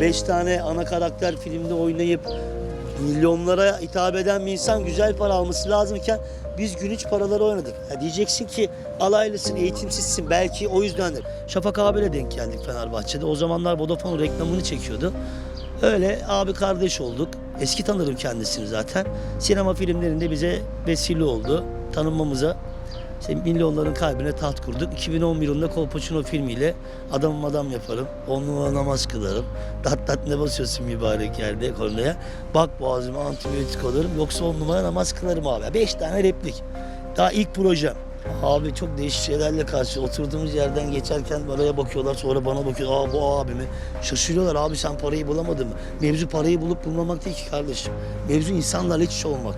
5 tane ana karakter filmde oynayıp milyonlara hitap eden bir insan güzel para alması lazımken biz gün iç paraları oynadık. Ya diyeceksin ki alaylısın, eğitimsizsin, belki o yüzdendir. Şafak abiyle denk geldik Fenerbahçe'de. O zamanlar Vodafone reklamını çekiyordu. Öyle abi kardeş olduk. Eski tanırım kendisini zaten. Sinema filmlerinde bize vesile oldu tanınmamıza. İşte milyonların kalbine taht kurduk. 2011 yılında Kolpaçino filmiyle adamım adam yaparım. 10 numara namaz kılarım. Dat ne basıyorsun mübarek yerde kornaya. Bak boğazıma antibiyotik alırım. Yoksa 10 numara namaz kılarım abi. 5 tane replik. Daha ilk projem. Abi çok değişik şeylerle karşı oturduğumuz yerden geçerken oraya bakıyorlar, sonra bana bakıyor. Aa bu abi mi? Şaşırıyorlar, abi sen parayı bulamadın mı? Mevzu parayı bulup bulmamak değil ki kardeşim. Mevzu insanlarla iç içe olmak.